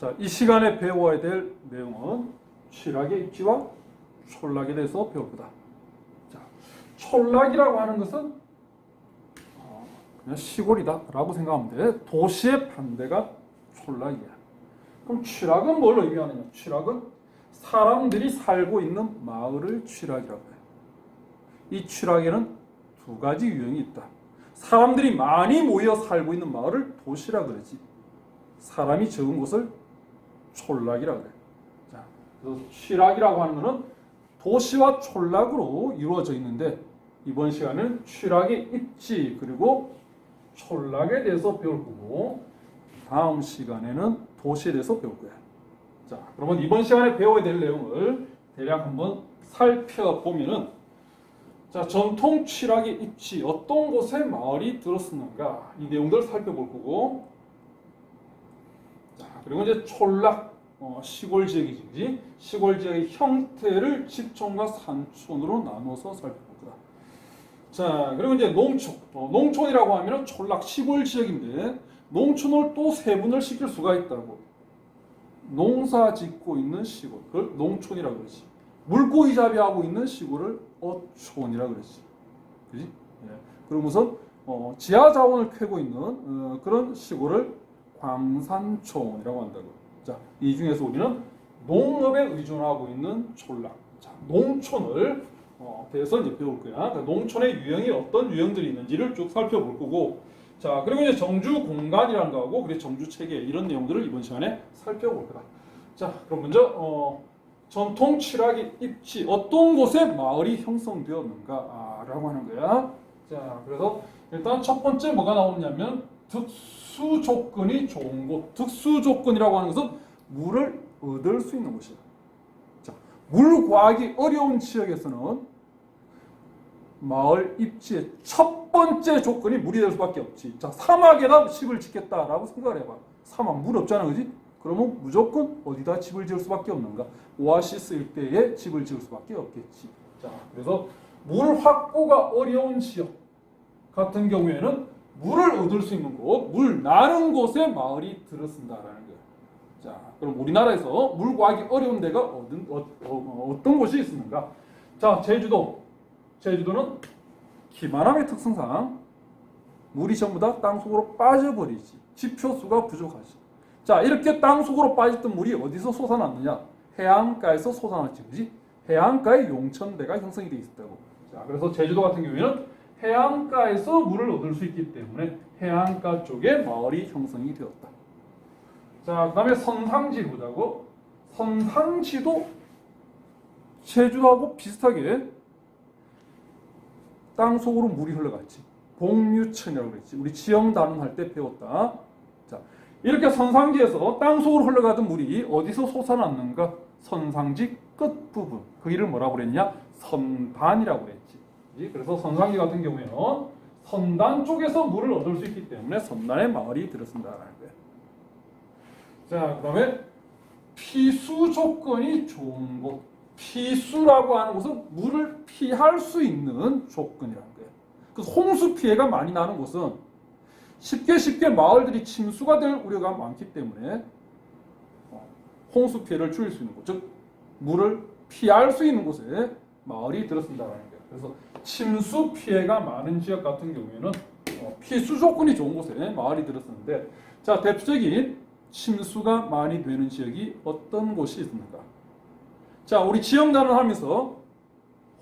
자, 이 시간에 배워야 될 내용은 취락의 입지와 촌락에 대해서 배울 거다. 자, 촌락이라고 하는 것은 그냥 시골이다 라고 생각하면 돼. 도시의 반대가 촌락이야. 그럼 취락은 뭘 의미하느냐? 취락은 사람들이 살고 있는 마을을 취락이라고 해요. 이 취락에는 두 가지 유형이 있다. 사람들이 많이 모여 살고 있는 마을을 도시라 그러지. 사람이 적은 곳을 촌락이라 그래. 자, 그래서 취락이라고 하는 것은 도시와 촌락으로 이루어져 있는데 이번 시간은 취락의 입지 그리고 촌락에 대해서 배울 거고 다음 시간에는 도시에 대해서 배울 거야. 자, 그러면 이번 시간에 배워야 될 내용을 대략 한번 살펴보면은 자, 전통 취락의 입지 어떤 곳에 마을이 들었었는가 이 내용들을 살펴볼 거고 자, 그리고 이제 촌락 시골 지역이지 시골 지역의 형태를 집촌과 산촌으로 나눠서 살펴볼 거다. 자, 그리고 이제 농촌 농촌이라고 하면은 촌락 시골 지역인데 농촌을 또 세분을 시킬 수가 있다고. 농사 짓고 있는 시골 그걸 농촌이라고 그러지. 물고기 잡이하고 있는 시골을 어촌이라 그러지. 그지? 예. 그러면서 지하 자원을 캐고 있는 그런 시골을 광산촌이라고 한다고. 자, 이 중에서 우리는 농업에 의존하고 있는 촌락. 자, 농촌을 대해서 이제 배울 거야. 그러니까 농촌의 유형이 어떤 유형들이 있는지를 쭉 살펴볼 거고. 자, 그리고 이제 정주 공간이라는 거하고 그리고 정주 체계 이런 내용들을 이번 시간에 살펴볼 거다. 자, 그럼 먼저 전통 취락의 입지 어떤 곳에 마을이 형성되었는가라고 하는 거야. 자, 그래서 일단 첫 번째 뭐가 나오냐면 특수 조건이 좋은 곳. 특수 조건이라고 하는 것은 물을 얻을 수 있는 곳이야. 자, 물 구하기 어려운 지역에서는 마을 입지의 첫 번째 조건이 물이 될 수밖에 없지. 자, 사막에다 집을 짓겠다라고 생각을 해봐. 사막 물 없잖아, 그지? 그러면 무조건 어디다 집을 지을 수밖에 없는가? 오아시스 일대에 집을 지을 수밖에 없겠지. 자, 그래서 물 확보가 어려운 지역 같은 경우에는 물을 얻을 수 있는 곳, 물 나는 곳에 마을이 들어선다라는 거야. 자, 그럼 우리나라에서 물 구하기 어려운 데가 어떤 곳이 있습니까? 자, 제주도는 기만함의 특성상 물이 전부 다 땅속으로 빠져버리지. 지표수가 부족하지. 자, 이렇게 땅속으로 빠졌던 물이 어디서 솟아났느냐? 해안가에서 솟아났지, 그지? 해안가에 용천대가 형성이 되어 있었다고. 자, 그래서 제주도 같은 경우에는 해안가에서 물을 얻을 수 있기 때문에 해안가 쪽에 마을이 형성이 되었다. 자, 그 다음에 선상지 보자고. 선상지도 제주도하고 비슷하게 땅속으로 물이 흘러갔지. 공유천이라고 그랬지. 우리 지형 단원할 때 배웠다. 자, 이렇게 선상지에서 땅속으로 흘러가던 물이 어디서 솟아났는가? 선상지 끝부분. 그 이름을 뭐라고 그랬냐? 선단이라고 그랬지. 그래서 선상지 같은 경우에는 선단 쪽에서 물을 얻을 수 있기 때문에 선단에 마을이 들어선다라는 거예요. 자, 그 다음에 피수 조건이 좋은 곳. 피수라고 하는 것은 물을 피할 수 있는 조건이라는 거예요. 그래서 홍수 피해가 많이 나는 곳은 쉽게 마을들이 침수가 될 우려가 많기 때문에 홍수 피해를 줄일 수 있는 곳, 즉 물을 피할 수 있는 곳에 마을이 들어선다는 거예요. 그래서 침수 피해가 많은 지역 같은 경우에는 피수 조건이 좋은 곳에 마을이 들었었는데, 자, 대표적인 침수가 많이 되는 지역이 어떤 곳이 있습니까? 자, 우리 지형단을 하면서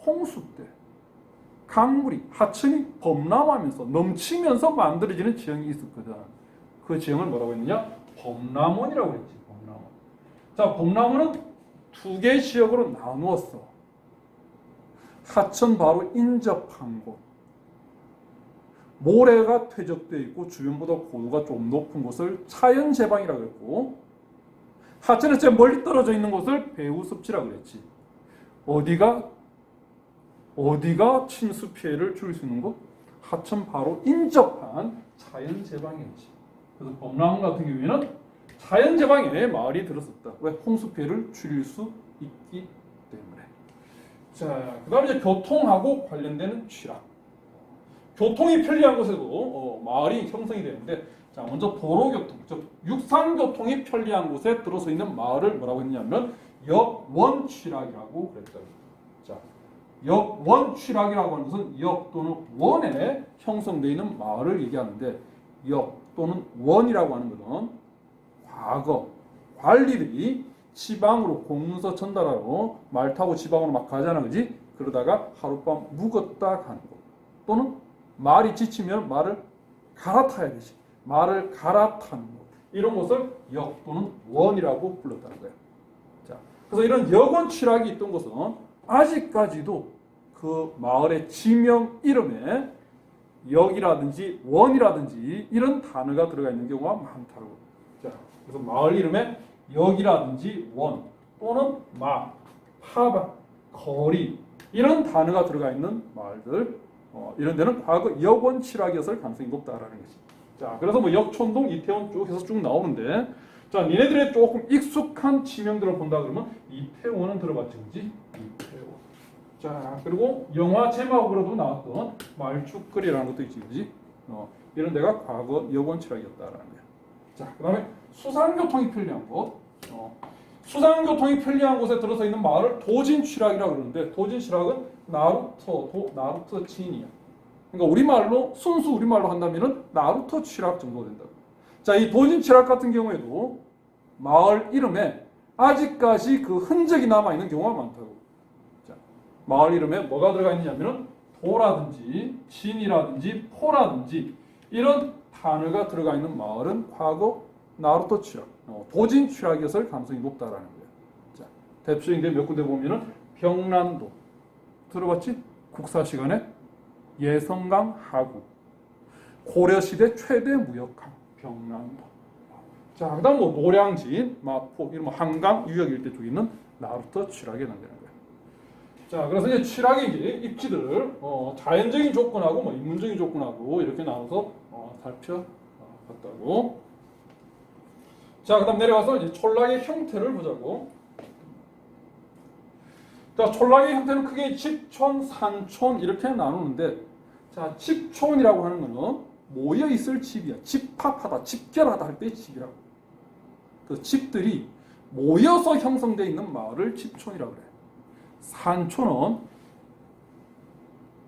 홍수 때 강물이 하천이 범람하면서 넘치면서 만들어지는 지형이 있었거든. 그 지형을 뭐라고 했느냐? 범람원이라고 했지. 범람원. 자, 범람원은 두 개의 지역으로 나누었어. 하천 바로 인접한 곳, 모래가 퇴적되어 있고 주변보다 고도가 좀 높은 곳을 차연제방이라고 했고, 하천에서 멀리 떨어져 있는 곳을 배후습지라고 그랬지. 어디가 침수 피해를 줄일 수 있는 곳? 하천 바로 인접한 자연제방이었지. 그래서 범람 같은 경우에는 자연제방에 마을이 들었었다. 왜? 홍수 피해를 줄일 수 있기 때문에. 자, 그 다음에 이제 교통하고 관련되는 취락. 교통이 편리한 곳에도 마을이 형성이 되는데, 자, 먼저 도로교통, 즉 육상교통이 편리한 곳에 들어서 있는 마을을 뭐라고 했냐면 역원취락이라고 그랬어요. 자, 역원취락이라고 하는 것은 역 또는 원에 형성되어 있는 마을을 얘기하는데, 역 또는 원이라고 하는 것은 과거 관리들이 지방으로 공문서 전달하러 말 타고 지방으로 막 가잖아, 그지? 그러다가 하룻밤 묵었다 가는 거, 또는 말이 지치면 말을 갈아타야 되지, 말을 갈아타는 것, 이런 것을 역 또는 원이라고 불렀다는 거예요. 자, 그래서 이런 역원취락이 있던 것은 아직까지도 그 마을의 지명 이름에 역이라든지 원이라든지 이런 단어가 들어가 있는 경우가 많다고. 자, 그래서 마을 이름에 역이라든지 원 또는 마, 파바, 거리 이런 단어가 들어가 있는 마을들, 이런 데는 과거 역원취락이었을 가능성이 높다라는 것이. 자, 그래서 뭐 역촌동, 이태원 쭉 해서 쭉 나오는데, 자, 니네들의 조금 익숙한 지명들을 본다 그러면 이태원은 들어봤지, 그지? 이태원. 자, 그리고 영화 제목으로도 나왔던 말죽거리라는 것도 있지, 그지? 이런 데가 과거 역원취락이었다라는 거야. 자, 그다음에 수상교통이 편리한 곳. 수상교통이 편리한 곳에 들어서 있는 마을을 도진취락이라고 그러는데, 도진취락은 나루터 친이야. 그러니까 우리말로, 순수 우리말로 한다면은 나루터 취락 정도 된다고. 자, 이 도진취락 같은 경우에도 마을 이름에 아직까지 그 흔적이 남아있는 경우가 많다고. 자, 마을 이름에 뭐가 들어가 있냐면은 도라든지 진이라든지 포라든지 이런 단어가 들어가 있는 마을은 과거 나루터 취락, 도진 취락이었을 가능성이 높다라는 거예요. 자, 대표적인 데 몇 군데 보면은 병란도 들어봤지? 국사 시간에 예성강 하구, 고려시대 최대 무역항 병란도. 자, 그다음 뭐 노량진, 마포 이런 뭐 한강 유역 일대 쪽에 있는 나루터 취락에 해당되는 거예요. 자, 그래서 이제 취락의 이제 입지들 자연적인 조건하고 뭐 인문적인 조건하고 이렇게 나눠서 살펴봤다고. 자, 그다음 내려가서 이제 촌락의 형태를 보자고. 자, 촌락의 형태는 크게 집촌, 산촌 이렇게 나누는데, 자, 집촌이라고 하는 거는 모여 있을 집이야. 집합하다, 집결하다 할 때 집이라고. 그 집들이 모여서 형성되어 있는 마을을 집촌이라고 그래. 산촌은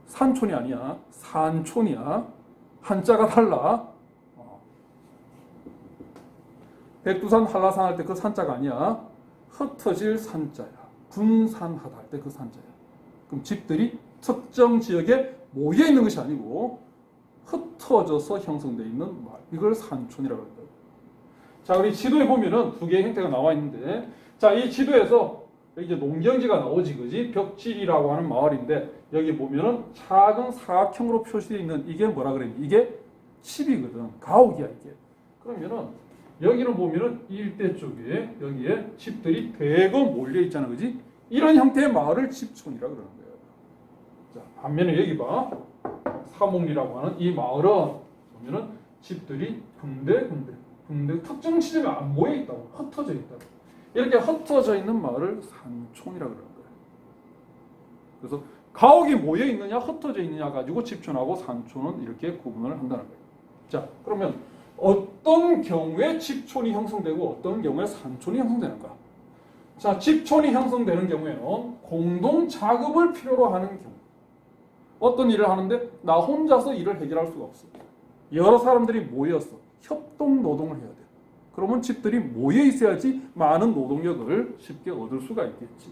산촌이 아니야. 산촌이야. 한자가 달라. 백두산 한라산 할 때 그 산자가 아니야. 흩어질 산자야. 분산하다 할 때 그 산자야. 그럼 집들이 특정 지역에 모여 있는 것이 아니고 흩어져서 형성되어 있는 마을. 이걸 산촌이라고 한다. 자, 우리 지도에 보면은 두 개의 형태가 나와 있는데, 자, 이 지도에서 이제 농경지가 나오지, 그지? 벽지리라고 하는 마을인데, 여기 보면은 작은 사각형으로 표시되어 있는 이게 뭐라 그래? 이게 집이거든. 가옥이야, 이게. 그러면은 여기는 보면은 이 일대 쪽에 여기에 집들이 대거 몰려 있잖아, 그지? 이런 형태의 마을을 집촌이라 그러는 거예요. 자, 반면에 여기 봐, 사목리라고 하는 이 마을은 보면은 집들이 군데군데 특정 지점에 안 모여 있다고, 흩어져 있다고. 이렇게 흩어져 있는 마을을 산촌이라 그러는 거예요. 그래서 가옥이 모여 있느냐, 흩어져 있느냐 가지고 집촌하고 산촌은 이렇게 구분을 한다는 거예요. 자, 그러면 어떤 경우에 집촌이 형성되고 어떤 경우에 산촌이 형성되는가? 자, 집촌이 형성되는 경우에는 공동 작업을 필요로 하는 경우. 어떤 일을 하는데 나 혼자서 일을 해결할 수가 없어. 여러 사람들이 모여서 협동 노동을 해야 돼. 그러면 집들이 모여 있어야지 많은 노동력을 쉽게 얻을 수가 있겠지.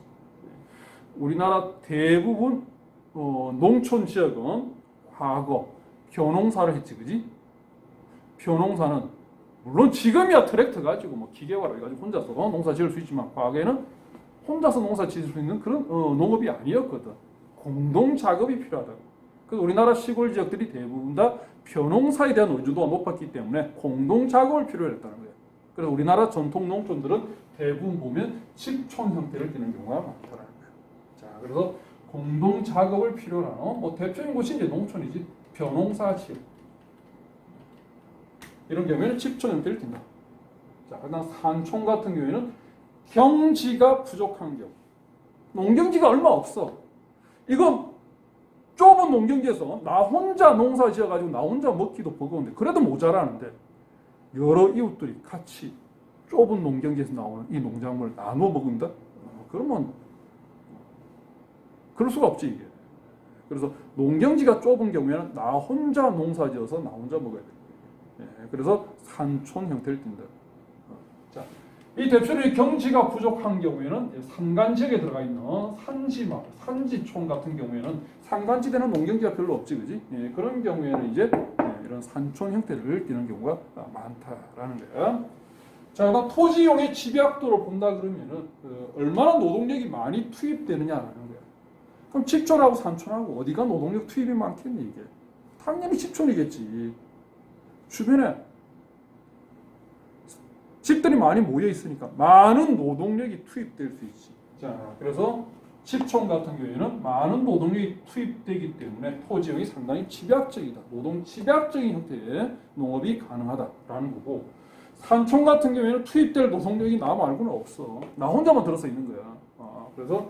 우리나라 대부분 농촌 지역은 과거 벼농사를 했지, 그지? 벼농사는 물론 지금이야 트랙터 가지고 뭐 기계화를 해가지고 혼자서 농사 지을 수 있지만, 과거에는 혼자서 농사 지을 수 있는 그런 농업이 아니었거든. 공동 작업이 필요하다고. 그래서 우리나라 시골 지역들이 대부분 다 벼농사에 대한 의존도가 높았기 때문에 공동 작업을 필요로 했다는 거예요. 그래서 우리나라 전통 농촌들은 대부분 보면 집촌 형태를 띠는 경우가 많다는 거예요. 자, 그래서 공동 작업을 필요로 하는 뭐 대표적인 곳이 이제 농촌이지. 벼농사 지역. 이런 경우에는 집촌 형태를 띈다. 자, 그다음 산촌 같은 경우에는 경지가 부족한 경우. 농경지가 얼마 없어. 이건 좁은 농경지에서 나 혼자 농사 지어가지고 나 혼자 먹기도 버거운데, 그래도 모자라는데, 여러 이웃들이 같이 좁은 농경지에서 나오는 이 농작물을 나눠 먹는다? 그러면 그럴 수가 없지 이게. 그래서 농경지가 좁은 경우에는 나 혼자 농사지어서 나 혼자 먹어야 돼. 그래서 산촌 형태를 띈다. 자, 이 대표적인 경지가 부족한 경우에는 산간 지역에 들어가 있는 산지마을, 산지촌 같은 경우에는 산간지대는 농경지가 별로 없지, 그지? 그런 경우에는 이제 이런 산촌 형태를 띠는 경우가 많다라는 거야. 자, 그다음 토지 이용의 집약도를 본다 그러면은 얼마나 노동력이 많이 투입되느냐라는 거야. 그럼 집촌하고 산촌하고 어디가 노동력 투입이 많겠니 이게? 당연히 집촌이겠지. 주변에 집들이 많이 모여 있으니까 많은 노동력이 투입될 수 있지. 자, 그래서 집촌 같은 경우에는 많은 노동력이 투입되기 때문에 토지형이 상당히 집약적이다. 노동 집약적인 형태의 농업이 가능하다라는 거고, 산촌 같은 경우에는 투입될 노동력이 나 말고는 없어. 나 혼자만 들어서 있는 거야. 그래서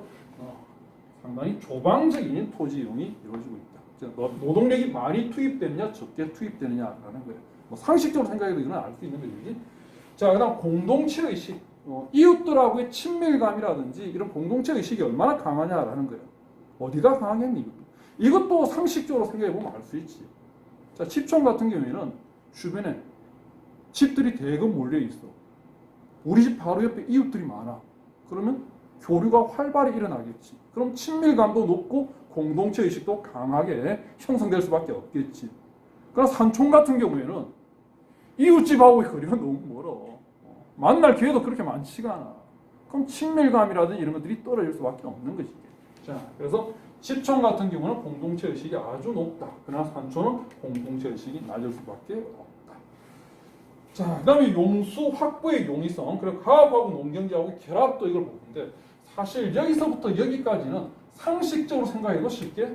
상당히 조방적인 토지 이용이 이루어지고 있다. 노동력이 많이 투입되느냐 적게 투입되느냐라는 거예요. 뭐 상식적으로 생각해도 이건 알 수 있는 거지. 자, 그다음 공동체 의식, 이웃들하고의 친밀감이라든지 이런 공동체 의식이 얼마나 강하냐라는 거예요. 어디가 강하겠니? 이것도 상식적으로 생각해 보면 알 수 있지. 자, 집촌 같은 경우에는 주변에 집들이 대거 몰려 있어. 우리 집 바로 옆에 이웃들이 많아. 그러면 교류가 활발히 일어나겠지. 그럼 친밀감도 높고 공동체 의식도 강하게 형성될 수밖에 없겠지. 그러나 산촌 같은 경우에는 이웃집하고 거리가 너무 멀어. 만날 기회도 그렇게 많지가 않아. 그럼 친밀감이라든지 이런 것들이 떨어질 수밖에 없는 것이지. 자, 그래서 집촌 같은 경우는 공동체 의식이 아주 높다. 그러나 산촌은 공동체 의식이 낮을 수밖에 없다. 자, 그다음에 용수 확보의 용이성. 그리고 가업하고 농경지하고 결합도 이걸 보는데 사실 여기서부터 여기까지는 상식적으로 생각해도 쉽게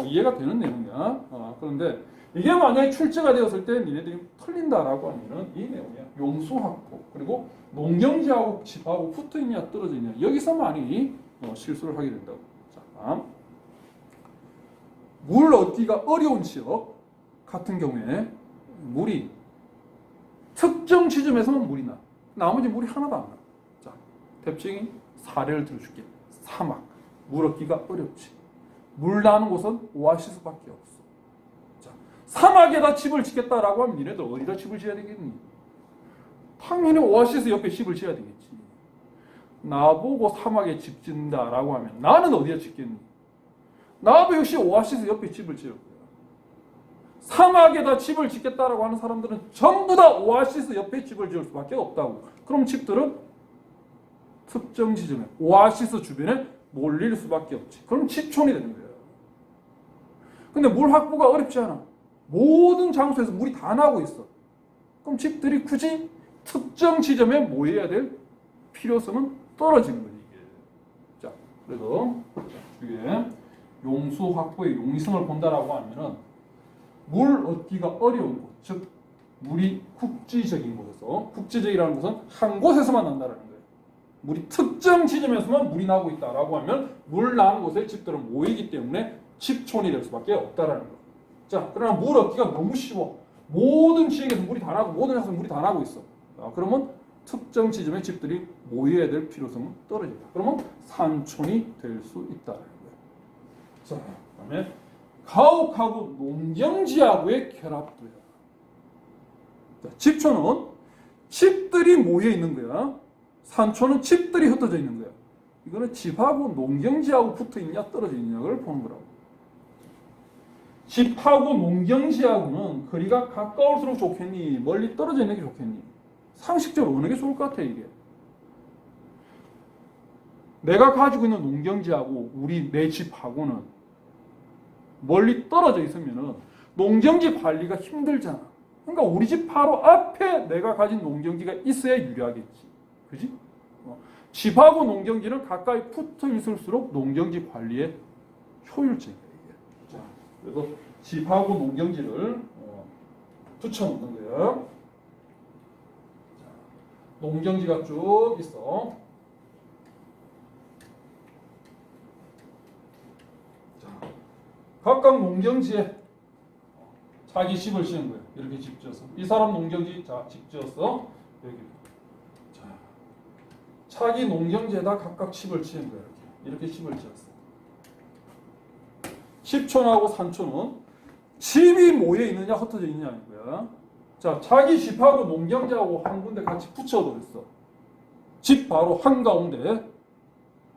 이해가 되는 내용이야. 그런데 이게 만약에 출제가 되었을 때 니네들이 틀린다라고 하면은 이 내용이야. 용수 확보 그리고 농경지하고 집하고 붙어있냐 떨어져 있냐 여기서 많이 실수를 하게 된다고. 자, 물 얻기가 어려운 지역 같은 경우에 물이 특정 지점에서만 물이 나. 나머지 물이 하나도 안 나. 자, 대표적인 사례를 들어줄게. 사막. 물 얻기가 어렵지. 물 나는 곳은 오아시스밖에 없어. 자, 사막에다 집을 짓겠다라고 하면 니네들 어디다 집을 지어야 되겠니? 당연히 오아시스 옆에 집을 지어야 되겠지. 나보고 사막에 집 짓는다라고 하면 나는 어디에 짓겠니? 나도 역시 오아시스 옆에 집을 지을 거야. 사막에다 집을 짓겠다라고 하는 사람들은 전부 다 오아시스 옆에 집을 지을 수밖에 없다고. 그럼 집들은 특정 지점에 오아시스 주변에 몰릴 수밖에 없지. 그럼 집촌이 되는 거야. 근데 물 확보가 어렵지 않아. 모든 장소에서 물이 다 나고 있어. 그럼 집들이 굳이 특정 지점에 모여야 될 필요성은 떨어지는 거지. 이게. 자, 그래서 위에 용수 확보의 용이성을 본다라고 하면은 물 얻기가 어려운 곳, 즉 물이 국지적인 곳에서, 국지적이라는 것은 한 곳에서만 난다라는 거예요. 물이 특정 지점에서만 물이 나고 있다라고 하면 물 나는 곳에 집들은 모이기 때문에 집촌이 될 수밖에 없다라는 거예요. 자, 그러나 물 얻기가 너무 쉬워. 모든 지역에서 물이 다 나고 모든 곳에서 물이 다 나고 있어. 그러면 특정 지점에 집들이 모여야 될 필요성은 떨어진다. 그러면 산촌이 될 수 있다는 거예요. 자, 그다음에 가옥하고 농경지하고의 결합도야. 자, 집촌은 집들이 모여 있는 거야. 산촌은 집들이 흩어져 있는 거야. 이거는 집하고 농경지하고 붙어 있냐 떨어져 있냐를 보는 거라고. 집하고 농경지하고는 거리가 가까울수록 좋겠니? 멀리 떨어져 있는 게 좋겠니? 상식적으로 어느 게 좋을 것 같아 이게? 내가 가지고 있는 농경지하고 내 집하고는 멀리 떨어져 있으면은 농경지 관리가 힘들잖아. 그러니까 우리 집 바로 앞에 내가 가진 농경지가 있어야 유리하겠지. 그지? 집하고 농경지는 가까이 붙어 있을수록 농경지 관리에 효율적이야 이게. 자, 그래서 집하고 농경지를 붙여놓는 거예요. 농경지가 쭉 있어. 자, 각각 농경지에 자기 집을 지은 거예요. 이렇게 집 지었어. 이 사람 농경지, 자, 집 지었어. 여기. 자, 자기 농경지에다 각각 집을 지은 거예요. 이렇게 집을 지었어. 집촌하고 산촌은 집이 모여 있느냐 흩어져 있느냐 이거야. 자, 자기 집하고 농경지하고 한 군데 같이 붙여도 있어. 집 바로 한가운데,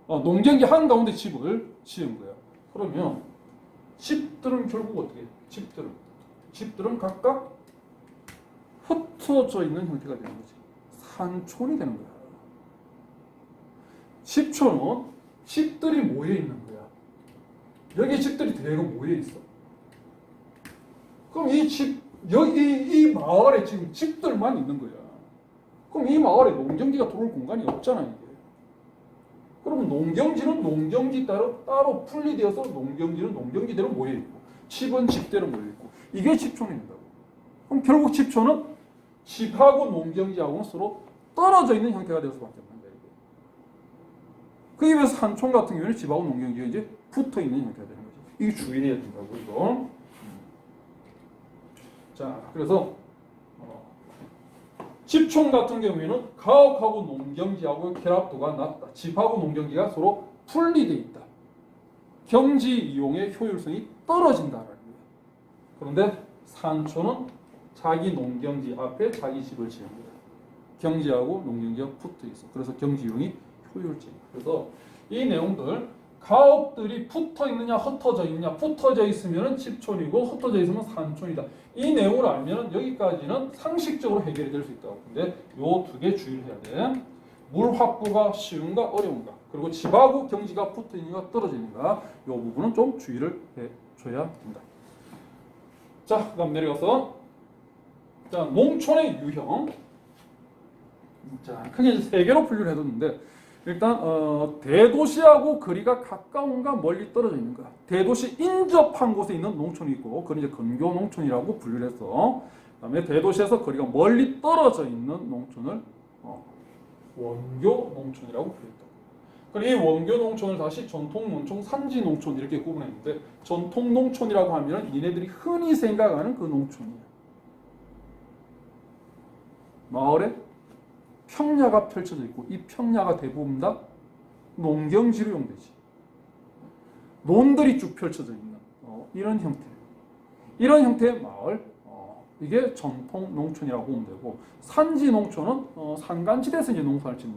농경지 한가운데 집을 지은 거야. 그러면 집들은 결국 어떻게 해? 집들은 각각 흩어져 있는 형태가 되는 거지. 산촌이 되는 거야. 집촌은 집들이 모여 있는 거야. 여기 집들이 대거 모여 있어. 그럼 이 마을에 지금 집들만 있는 거야. 그럼 이 마을에 농경지가 들어올 공간이 없잖아, 이게. 그럼 농경지는 농경지 따로 분리되어서 농경지는 농경지대로 모여 있고, 집은 집대로 모여 있고, 이게 집촌이 된다고. 그럼 결국 집촌은 집하고 농경지하고는 서로 떨어져 있는 형태가 될 수밖에 없는 거예요. 그에 비해서 산촌 같은 경우는 집하고 농경지가 이제 붙어 있는 형태가 되는 거죠. 이게 주의해야 된다고, 이거. 자, 그래서 집촌 같은 경우에는 가옥하고 농경지하고 결합도가 낮다. 집하고 농경지가 서로 분리되어 있다. 경지 이용의 효율성이 떨어진다라는 거예요. 그런데 산촌은 자기 농경지 앞에 자기 집을 지은 거예요. 경지하고 농경지가 붙어 있어. 그래서 경지 이용이 효율적이에요. 그래서 이 내용들 가옥들이 붙어 있느냐 흩어져 있느냐, 붙어져 있으면 집촌이고 흩어져 있으면 산촌이다. 이 내용을 알면 여기까지는 상식적으로 해결이 될 수 있다고. 근데 요 두 개 주의를 해야 돼. 물 확보가 쉬운가 어려운가, 그리고 집하고 경지가 붙어 있는가 떨어져 있는가, 요 부분은 좀 주의를 해줘야 된다. 자, 그다음 내려가서 자, 농촌의 유형. 자, 크게 세 개로 분류를 해뒀는데, 일단 대도시하고 거리가 가까운가 멀리 떨어져 있는가. 대도시 인접한 곳에 있는 농촌이 있고, 그건 이제 근교 농촌이라고 분류를 해서, 그다음에 대도시에서 거리가 멀리 떨어져 있는 농촌을 원교 농촌이라고 부르겠다. 그리고 이 원교 농촌을 다시 전통 농촌, 산지 농촌 이렇게 구분했는데, 전통 농촌이라고 하면 얘네들이 흔히 생각하는 그 농촌이에요. 마을에 평야가 펼쳐져 있고, 이 평야가 대부분 다 농경지로 이용되지. 논들이 쭉 펼쳐져 있는 이런 형태. 이런 형태의 마을, 이게 전통 농촌이라고 보면 되고, 산지 농촌은 산간지대에서 이제 농사를 짓는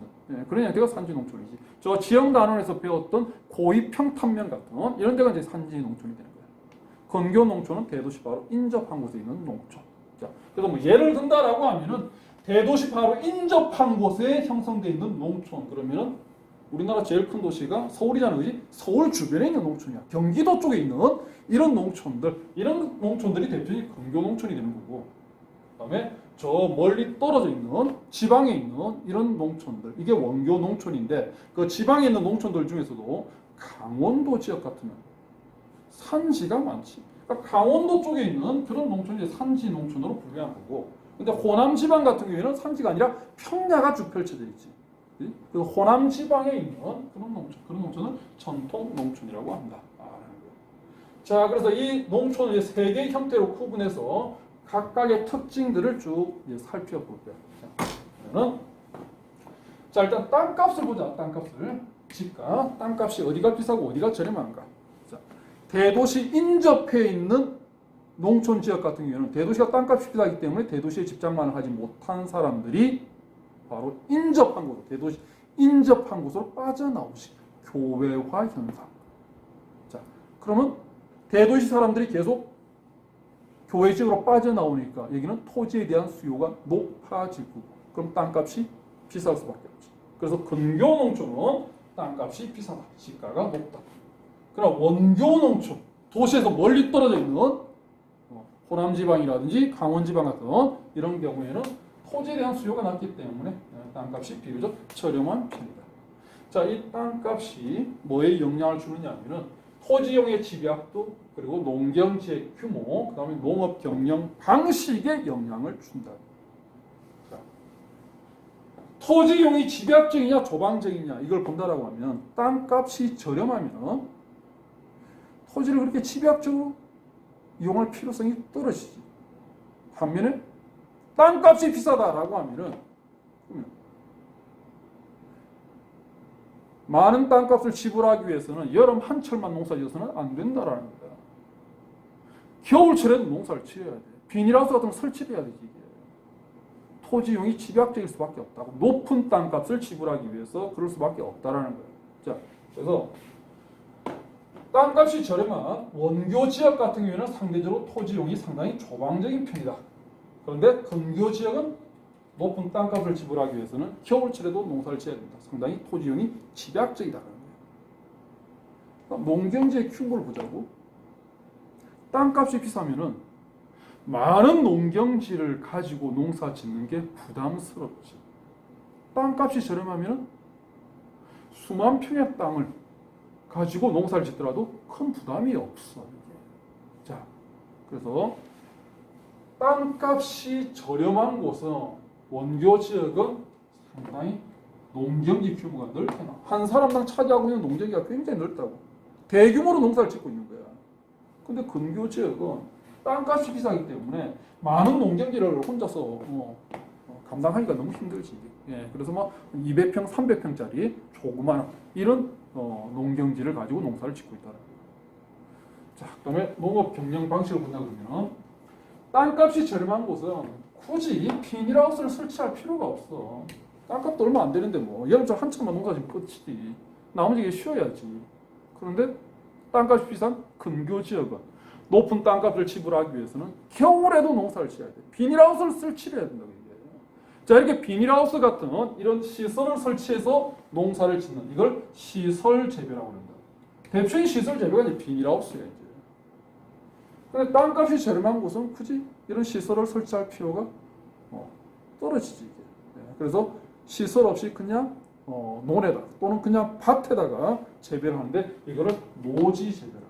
그런 형태가 산지 농촌이지. 저 지형 단원에서 배웠던 고위 평탄면 같은 이런 데가 이제 산지 농촌이 되는 거예요. 근교 농촌은 대도시 바로 인접한 곳에 있는 농촌. 자, 그래서 뭐 예를 든다라고 하면은 대도시 바로 인접한 곳에 형성되어 있는 농촌, 그러면은 우리나라 제일 큰 도시가 서울이잖아, 그지? 서울 주변에 있는 농촌이야. 경기도 쪽에 있는 이런 농촌들이 대표적인 근교 농촌이 되는 거고, 그다음에 저 멀리 떨어져 있는 지방에 있는 이런 농촌들, 이게 원교 농촌인데, 그 지방에 있는 농촌들 중에서도 강원도 지역 같으면 산지가 많지. 그러니까 강원도 쪽에 있는 그런 농촌이 산지 농촌으로 분류한 거고, 근데 호남 지방 같은 경우에는 산지가 아니라 평야가 쭉 펼쳐져 있지. 그 호남 지방에 있는 그런 농촌은 전통 농촌이라고 합니다. 자, 그래서 이 농촌을 세 개의 형태로 구분해서 각각의 특징들을 쭉 살펴볼게요. 자, 일단 땅값을 보자. 땅값을. 집값, 땅값이 어디가 비싸고 어디가 저렴한가. 자, 대도시 인접해 있는 농촌 지역 같은 경우에는 대도시가 땅값이 비싸기 때문에 대도시에 집장만을 하지 못한 사람들이 바로 인접한 곳으로, 대도시 인접한 곳으로 빠져나오시, 교외화 현상. 자, 그러면 대도시 사람들이 계속 교외 지역으로 빠져나오니까 여기는 토지에 대한 수요가 높아지고, 그럼 땅값이 비쌀 수밖에 없지. 그래서 근교 농촌은 땅값이 비싸다, 시가가 높다. 그러나 원교 농촌, 도시에서 멀리 떨어져 있는 호남 지방이라든지 강원 지방 같은 이런 경우에는 토지에 대한 수요가 낮기 때문에 땅값이 비교적 저렴한 편이다. 자, 이 땅값이 뭐에 영향을 주느냐 하면은 토지용의 집약도, 그리고 농경지의 규모, 그다음에 농업 경영 방식에 영향을 준다. 자, 토지용이 집약적이냐 조방적이냐 이걸 본다라고 하면, 땅값이 저렴하면 토지를 그렇게 집약적으로 이용할 필요성이 떨어지지. 반면에 땅값이 비싸다라고 하면은 많은 땅값을 지불하기 위해서는 여름 한철만 농사지어서는 안 된다라는 거야. 겨울철에도 농사를 지어야 돼. 비닐하우스 같은 거 설치해야 되지. 이게. 토지용이 집약적일 수밖에 없다고. 높은 땅값을 지불하기 위해서 그럴 수밖에 없다라는 거예요. 자, 그래서 땅값이 저렴한 원교 지역 같은 경우에는 상대적으로 토지용이 상당히 조방적인 편이다. 그런데 근교 지역은 높은 땅값을 지불하기 위해서는 겨울철에도 농사를 지어야 된다. 상당히 토지용이 집약적이다라는 거예요. 그러니까 농경지의 규모를 보자고. 땅값이 비싸면은 많은 농경지를 가지고 농사 짓는 게 부담스럽지. 땅값이 저렴하면은 수만 평의 땅을 가지고 농사를 짓더라도 큰 부담이 없어. 자, 그래서 땅값이 저렴한 곳은 원교 지역은 상당히 농경지 규모가 넓게 나. 한 사람당 차지하고 있는 농경지가 굉장히 넓다고. 대규모로 농사를 짓고 있는 거야. 근데 근교 지역은 땅값이 비싸기 때문에 많은 농경지를 혼자서 감당하기가 너무 힘들지. 예, 그래서 막 200평, 300평짜리 조그마한 이런 농경지를 가지고 농사를 짓고 있다. 자, 그다음에 농업 경영 방식을 본다 그러면 땅값이 저렴한 곳은 굳이 비닐하우스를 설치할 필요가 없어. 땅값도 얼마 안 되는데 뭐 여름철 한철만 농사 지면 끝이지. 나머지 쉬어야지. 그런데 땅값이 비싼 근교 지역은 높은 땅값을 지불하기 위해서는 겨울에도 농사를 지어야 돼. 비닐하우스를 설치해야 된다고 얘기해요. 자, 이렇게 비닐하우스 같은 이런 시설을 설치해서 농사를 짓는 이걸 시설 재배라고 합니다. 대표적인 시설 재배가 이제 비닐하우스예요. 이제. 근데 땅값이 저렴한 곳은 굳이 이런 시설을 설치할 필요가 떨어지지. 이게. 그래서 시설 없이 그냥 논에다 또는 그냥 밭에다가 재배를 하는데 이거를 노지 재배라.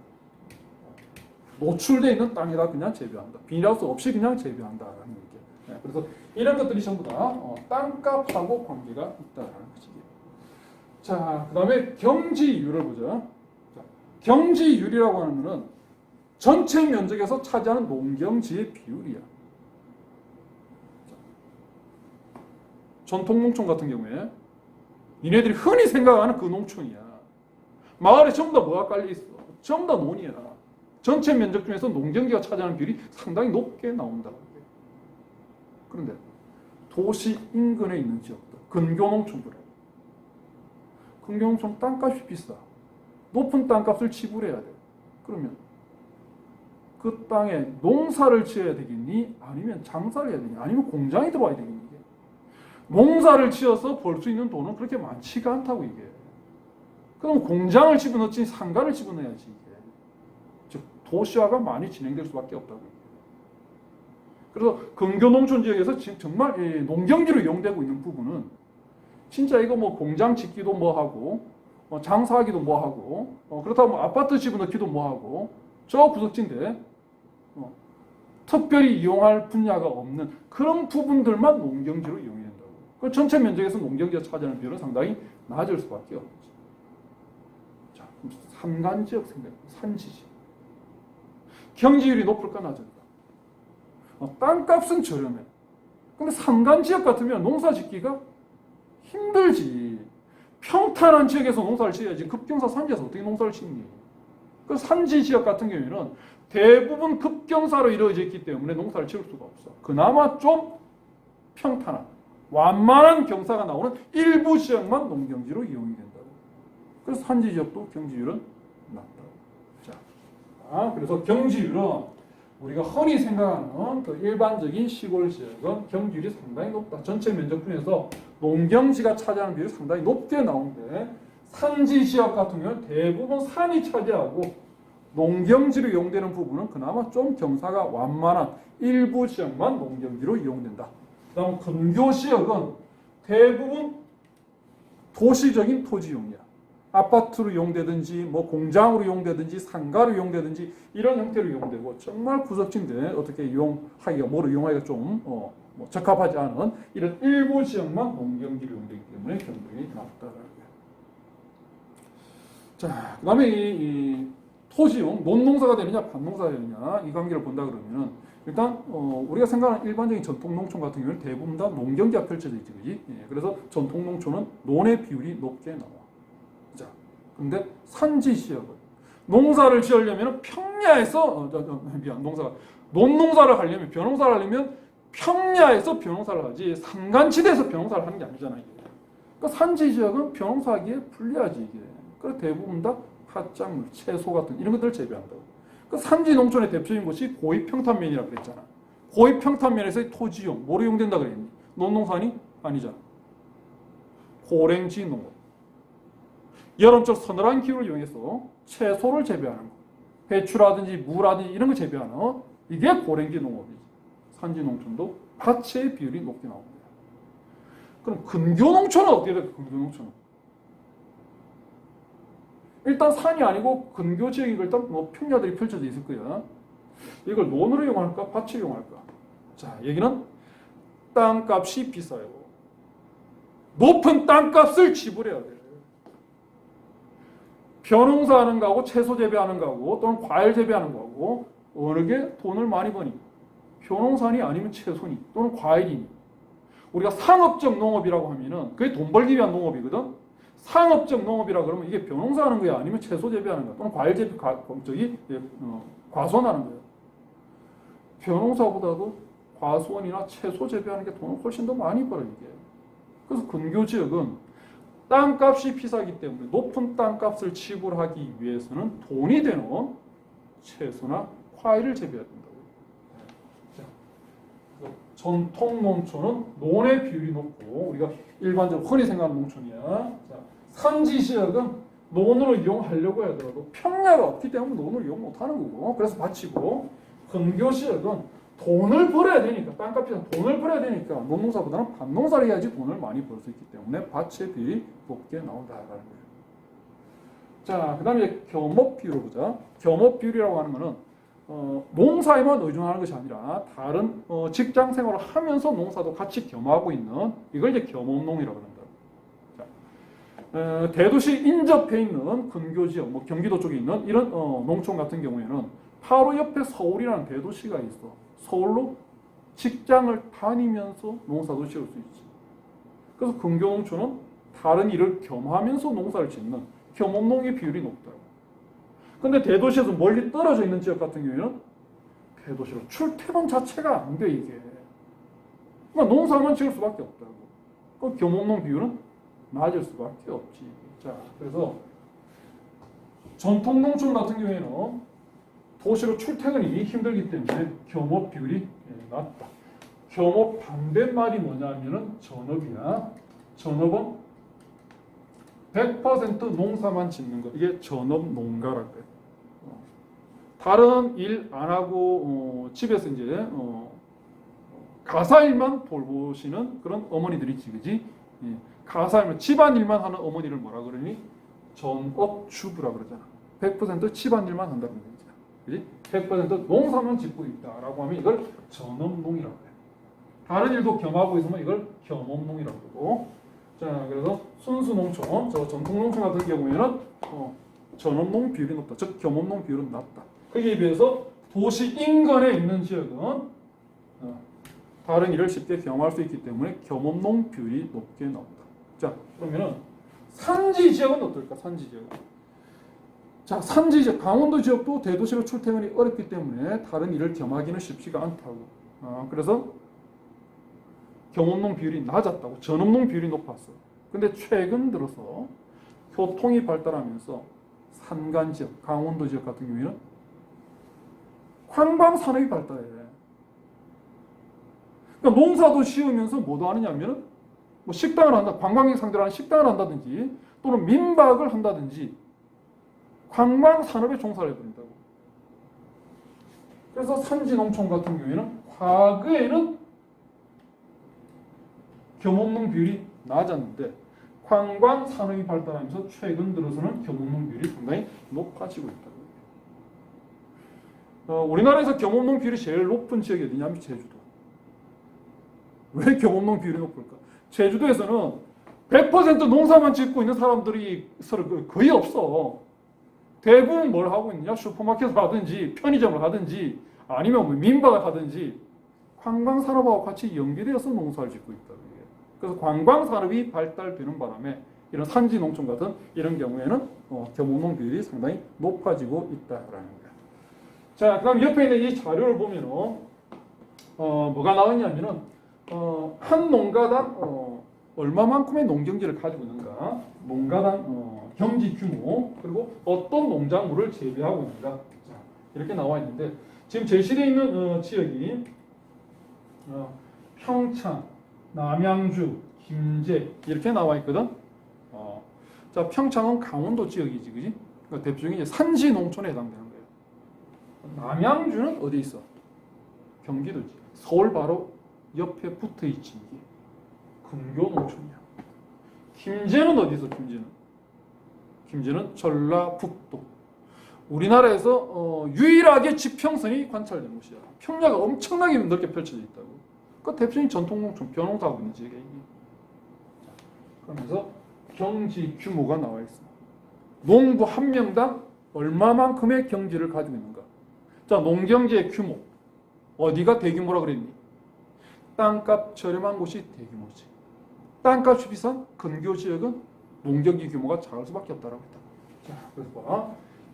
노출되어 있는 땅에다 그냥 재배한다. 비닐하우스 없이 그냥 재배한다라는 얘기예요. 그래서 이런 것들이 전부 다 땅값하고 관계가 있다라는 거지. 자, 그다음에 경지율을 보자. 자, 경지율이라고 하는 것은 전체 면적에서 차지하는 농경지의 비율이야. 전통 농촌 같은 경우에 니네들이 흔히 생각하는 그 농촌이야. 마을에 전부 다 뭐가 깔려 있어. 전부 다 논이야. 전체 면적 중에서 농경지가 차지하는 비율이 상당히 높게 나온다고. 그런데 도시 인근에 있는 지역들, 근교 농촌들은 근교 농촌 땅값이 비싸. 높은 땅값을 지불해야 돼. 그러면 그 땅에 농사를 지어야 되겠니? 아니면 장사를 해야 되겠니? 아니면 공장이 들어와야 되겠니? 이게. 농사를 지어서 벌 수 있는 돈은 그렇게 많지가 않다고 이게. 그럼 공장을 집어넣지 상가를 집어넣어야지 이게. 즉 도시화가 많이 진행될 수밖에 없다고. 그래서 근교 농촌 지역에서 정말 농경지로 이용되고 있는 부분은 진짜 이거 뭐 공장 짓기도 뭐 하고 장사하기도 뭐 하고 그렇다고 뭐 아파트 집어넣기도 뭐 하고 저 구석진데 특별히 이용할 분야가 없는 그런 부분들만 농경지로 이용해야 된다고. 그 전체 면적에서 농경지가 차지하는 비율은 상당히 낮을 수밖에 없지. 자, 그럼 산간지역 생각, 산지지. 경지율이 높을까 낮을까? 땅값은 저렴해. 근데 산간지역 같으면 농사 짓기가 힘들지. 평탄한 지역에서 농사를 지어야지 급경사 산지에서 어떻게 농사를 짓니? 그 산지 지역 같은 경우에는 대부분 급경사로 이루어져 있기 때문에 농사를 지을 수가 없어. 그나마 좀 평탄한 완만한 경사가 나오는 일부 지역만 농경지로 이용이 된다고. 그래서 산지 지역도 경지율은 낮다고. 자, 그래서 경지율은 우리가 흔히 생각하는 그 일반적인 시골 지역은 경지율이 상당히 높다. 전체 면적 중에서 농경지가 차지하는 비율이 상당히 높게 나오는데 산지 지역 같은 경우는 대부분 산이 차지하고 농경지로 이용되는 부분은 그나마 좀 경사가 완만한 일부 지역만 농경지로 이용된다. 그다음 근교 지역은 대부분 도시적인 토지용이야. 아파트로 이용되든지 뭐 공장으로 이용되든지 상가로 이용되든지 이런 형태로 이용되고 정말 구석진데 어떻게 이용하기가 뭐로 이용하기가 좀 뭐 적합하지 않은 이런 일부 지역만 농경지로 이용되기 때문에 경쟁이 낮다라는 거예요. 자, 그다음에 이 토지용, 논농사가 되느냐, 밭농사가 되느냐 이 관계를 본다 그러면은 일단 우리가 생각하는 일반적인 전통농촌 같은 경우는 대부분 다 농경지가 펼쳐져 있지, 그지? 예, 그래서 전통농촌은 논의 비율이 높게 나와. 자, 근데 산지 지역은 농사를 지으려면 평야에서 논농사를 하려면 벼농사를 하려면 평야에서 벼농사를 하지 산간지대에서 벼농사를 하는 게 아니잖아 이게. 그러니까 산지 지역은 벼농사하기에 불리하지 이게. 그래서 대부분 다 팥작물, 채소 같은 이런 것들을 재배한다고. 그 산지 농촌의 대표적인 곳이 고위평탄면이라고 그랬잖아. 고위평탄면에서의 토지용, 뭐로 이용된다 그랬니? 논농산이 아니잖아. 고랭지 농업. 여름철 서늘한 기후를 이용해서 채소를 재배하는 거. 배추라든지 무라든지 이런 거 재배하는 이게 고랭지 농업이지. 산지 농촌도 밭의 비율이 높게 나옵니다. 그럼 근교 농촌은 어떻게 될까? 근교 농촌은 일단 산이 아니고 근교 지역이 일단 뭐 평야들이 펼쳐져 있을 거야. 이걸 논으로 이용할까? 밭을 이용할까? 자, 여기는 땅값이 비싸요. 높은 땅값을 지불해야 돼. 벼농사하는 거하고 채소 재배하는 거하고 또는 과일 재배하는 거하고 어느 게 돈을 많이 버니? 벼농사니 아니면 채소니 또는 과일이니. 우리가 상업적 농업이라고 하면은 그게 돈 벌기 위한 농업이거든. 상업적 농업이라 그러면 이게 벼농사하는 거야 아니면 채소 재배하는 거야 또는 과일 재배 과수원하는 거야. 벼농사보다도 과수원이나 채소 재배하는 게 돈을 훨씬 더 많이 벌어 이게. 그래서 근교 지역은 땅값이 비싸기 때문에 높은 땅값을 지불하기 위해서는 돈이 되는 채소나 과일을 재배해야 된다고. 자, 전통 농촌은 논의 비율이 높고 우리가 일반적으로 흔히 생각하는 농촌이야. 자, 산지 지역은 논으로 이용하려고 하더라도 평야가 없기 때문에 논을 이용 못하는 거고 그래서 밭이고 근교 지역은 돈을 벌어야 되니까 땅값이 돈을 벌어야 되니까 논농사보다는 밭농사를 해야지 돈을 많이 벌 수 있기 때문에 밭의 비율이 높게 나온다라는 거예요. 자, 그 다음에 겸업 비율을 보자. 겸업 비율이라고 하는 거는 농사에만 의존하는 것이 아니라 다른 직장 생활을 하면서 농사도 같이 겸하고 있는 이걸 이제 겸업농이라고 합니다. 대도시 인접해 있는 근교 지역, 뭐 경기도 쪽에 있는 이런 농촌 같은 경우에는 바로 옆에 서울이라는 대도시가 있어. 서울로 직장을 다니면서 농사도 지을 수 있지. 그래서 근교 농촌은 다른 일을 겸하면서 농사를 짓는 겸업농의 비율이 높다고. 근데 대도시에서 멀리 떨어져 있는 지역 같은 경우에는 대도시로 출퇴근 자체가 안 돼 이게. 그러니까 농사만 지을 수밖에 없다고. 그 겸업농 비율은 낮을 수밖에 없지. 자, 그래서 전통 농촌 같은 경우에는 도시로 출퇴근이 힘들기 때문에 겸업 비율이 낮다. 겸업 반대말이 뭐냐면은 전업이야. 전업은 100% 농사만 짓는 것. 이게 전업 농가라고 해요. 다른 일 안 하고 집에서 이제 가사 일만 돌보시는 그런 어머니들이 있지, 그지? 예. 가사 일만 집안 일만 하는 어머니를 뭐라 그러니? 전업주부라 그러잖아. 100% 집안 일만 한다는 거지. 그지? 100% 농사만 짓고 있다라고 하면 이걸 전업농이라고 해요. 다른 일도 겸하고 있으면 이걸 겸업농이라고 하고. 자, 그래서 순수 농촌, 저 전통 농촌 같은 경우에는 전업농 비율이 높다. 즉 겸업농 비율은 낮다. 거기에 비해서 도시 인근에 있는 지역은 다른 일을 쉽게 겸할 수 있기 때문에 겸업농 비율이 높게 나온다. 자, 그러면은 산지 지역은 어떨까? 산지 지역. 자, 산지 지역, 강원도 지역도 대도시로 출퇴근이 어렵기 때문에 다른 일을 겸하기는 쉽지가 않다고. 그래서 겸업농 비율이 낮았다고. 전업농 비율이 높았어. 근데 최근 들어서 교통이 발달하면서 산간 지역, 강원도 지역 같은 경우에는 관광 산업이 발달해. 그러니까 농사도 지으면서 뭐도 하느냐면은 뭐 식당을 한다, 관광객 상대로 하는 식당을 한다든지 또는 민박을 한다든지 관광 산업에 종사를 해버린다고. 그래서 산지 농촌 같은 경우에는 과거에는 겸업농 비율이 낮았는데 관광 산업이 발달하면서 최근 들어서는 겸업농 비율이 상당히 높아지고 있다. 우리나라에서 겸업농 비율이 제일 높은 지역이 어디냐면 제주도. 왜 겸업농 비율이 높을까? 제주도에서는 100% 농사만 짓고 있는 사람들이 거의 없어. 대부분 뭘 하고 있느냐? 슈퍼마켓을 하든지 편의점을 하든지 아니면 뭐 민박을 하든지 관광산업하고 같이 연계되어서 농사를 짓고 있다. 그래서 관광산업이 발달되는 바람에 이런 산지 농촌 같은 이런 경우에는 겸업농 비율이 상당히 높아지고 있다라는 거예요. 자, 그다음 옆에 있는 이 자료를 보면은 뭐가 나왔냐면은 한 농가당 얼마만큼의 농경지를 가지고 있는가, 농가당 경지 규모, 그리고 어떤 농작물을 재배하고 있는가, 자, 이렇게 나와 있는데 지금 제시되어 있는 지역이 평창, 남양주, 김제 이렇게 나와 있거든. 자, 평창은 강원도 지역이지, 그지? 그러니까 대표적인 산지 농촌에 해당되는 거예요. 남양주는 어디 있어? 경기도지. 서울 바로 옆에 붙어 있지 이게. 근교 농촌이야. 김제는 어디 있어? 김제는 전라북도. 우리나라에서 유일하게 지평선이 관찰된 곳이야. 평야가 엄청나게 넓게 펼쳐져 있다고. 그 대표적인 전통 농촌 벼농사하고 있는 지역이야. 그러면서 경지 규모가 나와 있어. 농부 한 명당 얼마만큼의 경지를 가지고 있는가. 자, 농경지의 규모. 어디가 대규모라 그랬니? 땅값 저렴한 곳이 대규모지. 땅값이 비싼 근교 지역은 농경지 규모가 작을 수밖에 없다라고 했다. 자, 그래서 봐.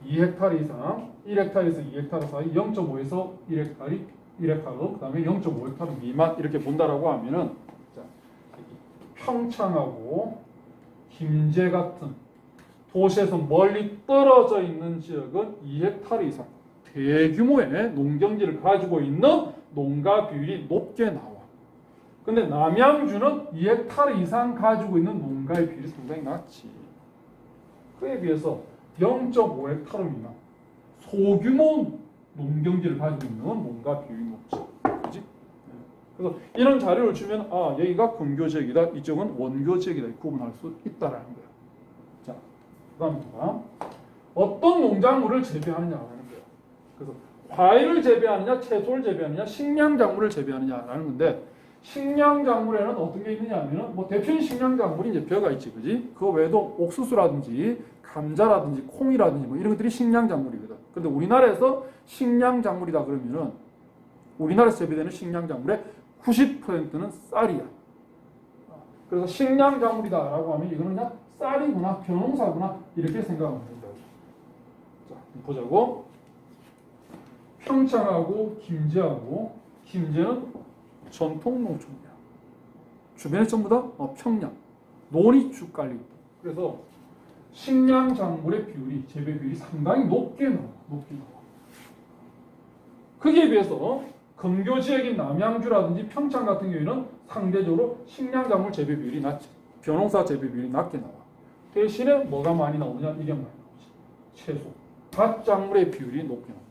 2헥타르 이상, 1헥타르에서 2헥타르 사이 0.5에서 1헥타르, 그 다음에 0.5헥타르 미만 이렇게 본다라고 하면은, 자, 평창하고 김제 같은 도시에서 멀리 떨어져 있는 지역은 2헥타르 이상 대규모의 농경지를 가지고 있는 농가 비율이 높게 나와. 근데 남양주는 2헥타르 이상 가지고 있는 농가의 비율이 상당히 낮지. 그에 비해서 0.5헥타르 미만 소규모 농경지를 가지고 있는 농가 비율이 높지. 그렇지? 그래서 이런 자료를 주면 여기가 근교 지역이다, 이쪽은 원교 지역이다 구분할 수 있다라는 거야. 자, 그다음 어떤 농작물을 재배하느냐라는 거예요. 그래서 과일을 재배하느냐, 채소를 재배하느냐, 식량작물을 재배하느냐라는 건데, 식량작물에는 어떤 게 있느냐 하면은 대표적인 식량작물이 이제 벼가 있지, 그지? 그 외에도 옥수수라든지 감자라든지 콩이라든지 이런 것들이 식량작물이거든. 근데 우리나라에서 식량작물이다 그러면은 우리나라에서 재배되는 식량작물의 90%는 쌀이야. 그래서 식량작물이다라고 하면 이거는 그냥 쌀이구나, 벼농사구나 이렇게 생각하면 된다고. 자, 보자고. 평창하고 김제하고, 김제는 전통 농촌이야. 주변에 전부 다 평양, 논이 쭉 깔려 있다. 그래서 식량 작물의 비율이, 재배 비율이 상당히 높게 나와. 거기에 비해서 근교 지역인 남양주라든지 평창 같은 경우에는 상대적으로 식량 작물 재배 비율이 낮지. 벼농사 재배 비율이 낮게 나와. 대신에 뭐가 많이 나오느냐? 이게 많이 나오지. 채소, 밭 작물의 비율이 높게 나온다.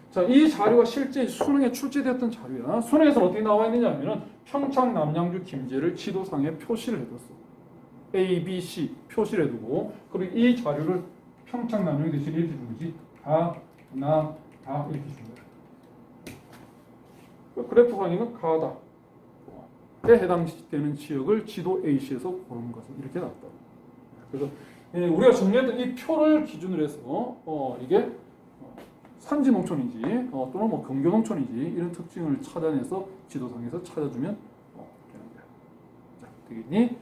자, 이 자료가 실제 수능에 출제됐던 자료야. 수능에서는 어떻게 나와 있느냐 하면은 평창, 남양주, 김제를 지도상에 표시를 해뒀어. A, B, C 표시를 해두고, 그리고 이 자료를 평창, 남양주 대신 이렇게 준 거지. 다 이렇게 준 거야. 그래프상에는 가다에 해당되는 지역을 지도 A시에서 고르는 것은 이렇게 나왔다. 그래서 우리가 정리했던 이 표를 기준으로 해서 이게 산지 농촌인지 또는 근교 농촌인지 이런 특징을 찾아내서 지도상에서 찾아주면 되는 거야. 자, 되겠니?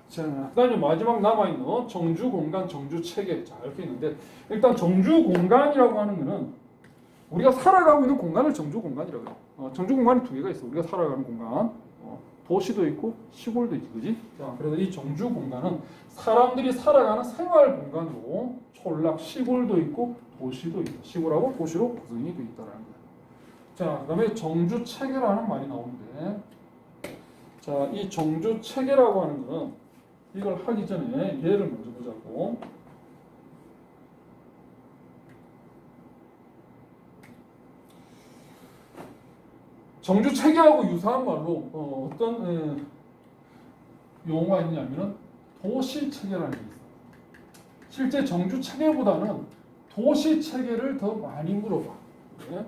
자, 그다음에 마지막 남아 있는 정주 공간, 정주 체계. 자, 이렇게 있는데, 일단 정주 공간이라고 하는 거는 우리가 살아가고 있는 공간을 정주 공간이라고 해요. 정주 공간이 두 개가 있어. 우리가 살아가는 공간, 도시도 있고 시골도 있지, 그지? 자, 그래서 이 정주 공간은 사람들이 살아가는 생활 공간으로 촌락 시골도 있고 도시도 있다. 시골하고 도시로 구성이 되어 있다는 거예요. 자, 그다음에 정주 체계라는 말이 나오는데, 자, 이 정주 체계라고 하는 거는 이걸 하기 전에 예를 먼저 보자고. 정주 체계하고 유사한 말로 어떤 용어가 있냐면은 도시 체계라는 게 있어. 실제 정주 체계보다는 도시 체계를 더 많이 물어봐. 네?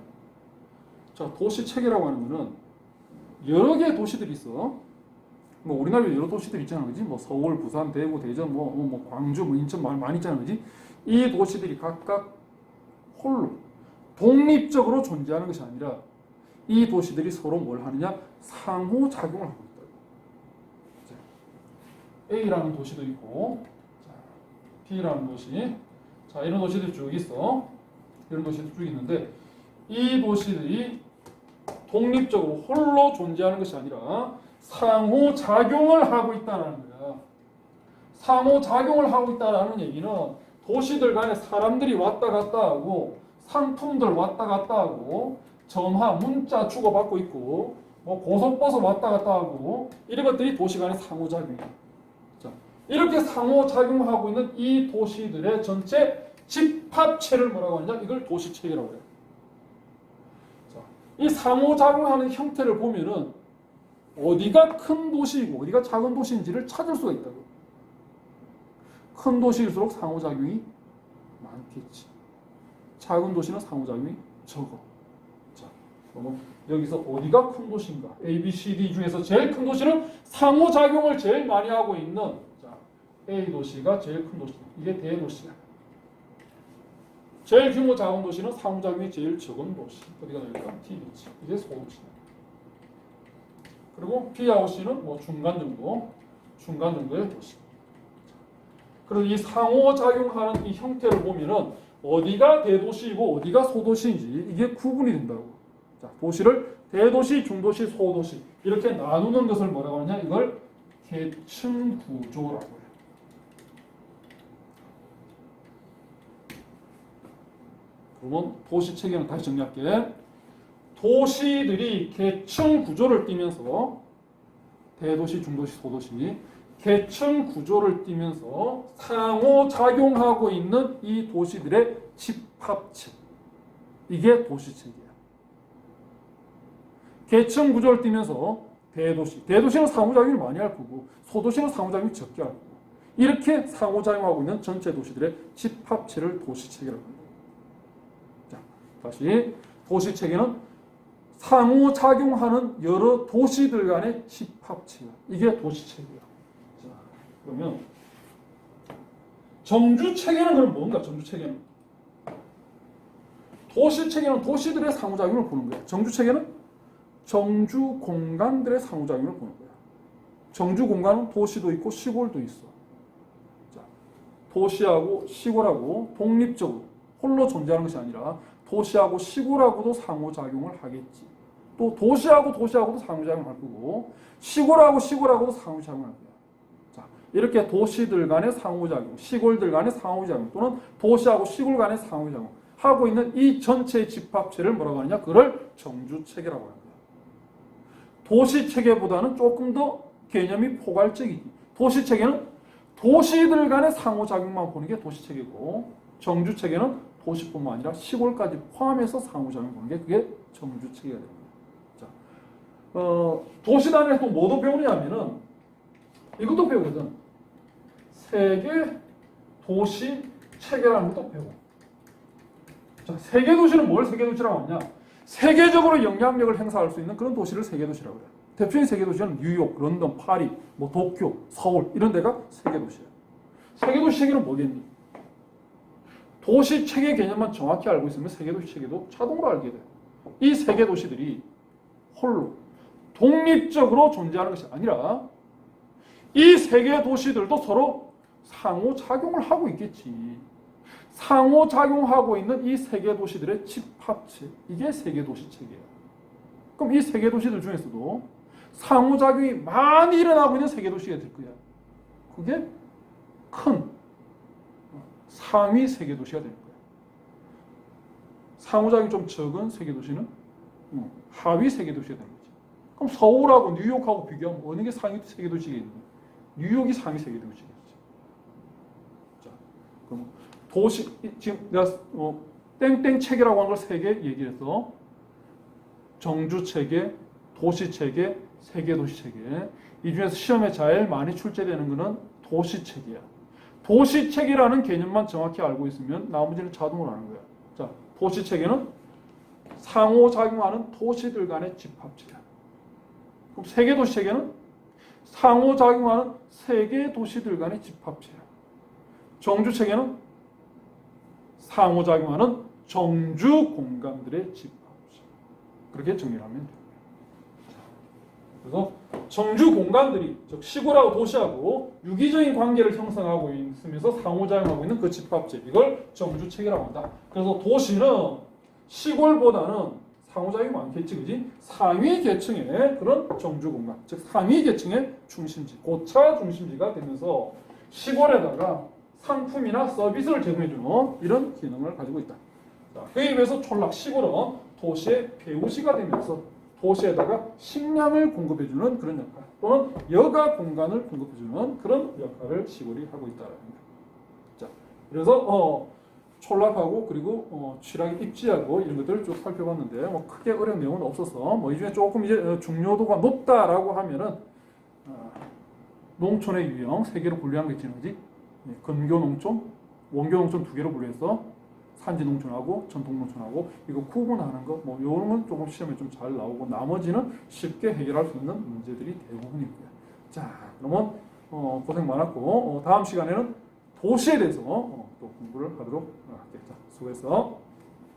자, 도시 체계라고 하는 거는 여러 개의 도시들이 있어. 우리나라에 여러 도시들 있잖아, 그지? 서울, 부산, 대구, 대전, 광주, 인천 많이 있잖아, 그지? 이 도시들이 각각 홀로 독립적으로 존재하는 것이 아니라 이 도시들이 서로 뭘 하느냐? 상호작용을 하고 있다. A라는 도시도 있고 B라는 도시, 자 이런 도시들이 쭉 있어. 이런 도시들이 쭉 있는데 이 도시들이 독립적으로 홀로 존재하는 것이 아니라 상호작용을 하고 있다는 거야. 상호작용을 하고 있다는 얘기는 도시들 간에 사람들이 왔다 갔다 하고 상품들 왔다 갔다 하고 전화, 문자 주고받고 있고 뭐 고속버스 왔다 갔다 하고 이런 것들이 도시 간의 상호작용이야. 자, 이렇게 상호작용하고 있는 이 도시들의 전체 집합체를 뭐라고 하느냐? 이걸 도시체계라고 해요. 자, 이 상호작용하는 형태를 보면은 어디가 큰 도시이고 어디가 작은 도시인지를 찾을 수가 있다고. 큰 도시일수록 상호작용이 많겠지. 작은 도시는 상호작용이 적어. 자, 그러면 여기서 어디가 큰 도시인가? A, B, C, D 중에서 제일 큰 도시는 상호작용을 제일 많이 하고 있는 자, A 도시가 제일 큰 도시. 이게 대도시야. 제일 규모 작은 도시는 상호작용이 제일 적은 도시. 어디가 될까? T, B지. 이게 소도시야. 그리고 B하고 C는 뭐 중간 정도의 도시. 그리고 이 상호작용하는 이 형태를 보면은 어디가 대도시이고 어디가 소도시인지 이게 구분이 된다고. 자, 도시를 대도시, 중도시, 소도시 이렇게 나누는 것을 뭐라고 하냐? 이걸 계층 구조라고 해요. 그러면 도시 체계는 다시 정리할게. 도시들이 계층 구조를 띠면서 대도시, 중도시, 소도시 계층 구조를 띠면서 상호작용하고 있는 이 도시들의 집합체. 이게 도시체계야. 계층 구조를 띠면서 대도시. 대도시는 상호작용을 많이 할 거고 소도시는 상호작용이 적게 할 거고 이렇게 상호작용하고 있는 전체 도시들의 집합체를 도시체계라고 합니다. 자, 다시 도시체계는 상호작용하는 여러 도시들 간의 집합체야. 이게 도시체계야. 자, 그러면 정주체계는 그럼 뭔가? 정주체계는 도시체계는 도시들의 상호작용을 보는 거야. 정주체계는 정주 공간들의 상호작용을 보는 거야. 정주 공간은 도시도 있고 시골도 있어. 자, 도시하고 시골하고 독립적으로 홀로 존재하는 것이 아니라 도시하고 시골하고도 상호작용을 하겠지. 또 도시하고도 상호작용을 할 거고 시골하고도 상호작용을 할 거야. 자, 이렇게 도시들 간의 상호작용, 시골들 간의 상호작용 또는 도시하고 시골 간의 상호작용 하고 있는 이 전체의 집합체를 뭐라고 하느냐? 그걸 정주체계라고 하는 거야. 도시체계보다는 조금 더 개념이 포괄적이지. 도시체계는 도시들 간의 상호작용만 보는 게 도시체계고 정주체계는 도시뿐만 아니라 시골까지 포함해서 상호작용 보는 게 그게 정주체계가 됩니다. 자, 도시단에서 또 뭐도 배우냐면은 이것도 배우거든. 세계 도시 체계라는 것도 배워. 자, 세계 도시는 뭘 세계 도시라고 하냐? 세계적으로 영향력을 행사할 수 있는 그런 도시를 세계 도시라고 해요. 대표적인 세계 도시는 뉴욕, 런던, 파리, 뭐 도쿄, 서울 이런 데가 세계 도시야. 세계 도시 체계는 뭐겠니? 도시 체계 개념만 정확히 알고 있으면 세계 도시 체계도 자동으로 알게 돼. 이 세계 도시들이 홀로 독립적으로 존재하는 것이 아니라 이 세계 도시들도 서로 상호작용을 하고 있겠지. 상호작용하고 있는 이 세계 도시들의 집합체, 이게 세계 도시 체계야. 그럼 이 세계 도시들 중에서도 상호작용이 많이 일어나고 있는 세계 도시가 될 거야. 그게 큰 상위 세계 도시가 될 거야. 상호작용이 좀 적은 세계 도시는 하위 세계 도시가 되는 거지. 그럼 서울하고 뉴욕하고 비교하면 어느 게 상위 세계 도시겠니? 뉴욕이 상위 세계 도시겠지. 자, 그럼 도시 지금 내가 땡땡 체계라고 하는 걸 세 개 얘기해서 정주 체계, 도시 체계, 세계 도시 체계. 이 중에서 시험에 제일 많이 출제되는 것은 도시 체계야. 도시 체계라는 개념만 정확히 알고 있으면 나머지는 자동으로 아는 거야. 자, 도시 체계는 상호작용하는 도시들 간의 집합체야. 그럼 세계 도시 체계는 상호작용하는 세계 도시들 간의 집합체야. 정주 체계는 상호작용하는 정주 공간들의 집합. 그렇게 정리를 하면 됩니다. 그래서 정주 공간들이 즉 시골하고 도시하고 유기적인 관계를 형성하고 있으면서 상호작용하고 있는 그 집합체 이걸 정주체계라고 한다. 그래서 도시는 시골보다는 상호작용이 많겠지, 그지? 상위 계층의 그런 정주 공간, 즉 상위 계층의 중심지, 고차 중심지가 되면서 시골에다가 상품이나 서비스를 제공해주는 이런 기능을 가지고 있다. 자, 그에 비해서 촌락 시골은 도시의 배후시가 되면서 도시에다가 식량을 공급해주는 그런 역할 또는 여가 공간을 공급해주는 그런 역할을 시골이 하고 있다는 겁니다. 자, 그래서 촌락하고 그리고 취락의 입지하고 이런 것들을 쭉 살펴봤는데 뭐 크게 어려운 내용은 없어서 뭐 이 중에 조금 이제 중요도가 높다라고 하면은 농촌의 유형 세 개로 분류하는 게 있지, 그지? 근교 농촌, 원교 농촌 두 개로 분류해서 산지 농촌하고 전통 농촌하고 이거 구분하는 거 뭐 이런 건 조금 시험에 좀 잘 나오고 나머지는 쉽게 해결할 수 있는 문제들이 대부분이고요. 자, 그러면 고생 많았고 다음 시간에는 도시에 대해서 또 공부를 하도록 하겠습니다. 수고했어.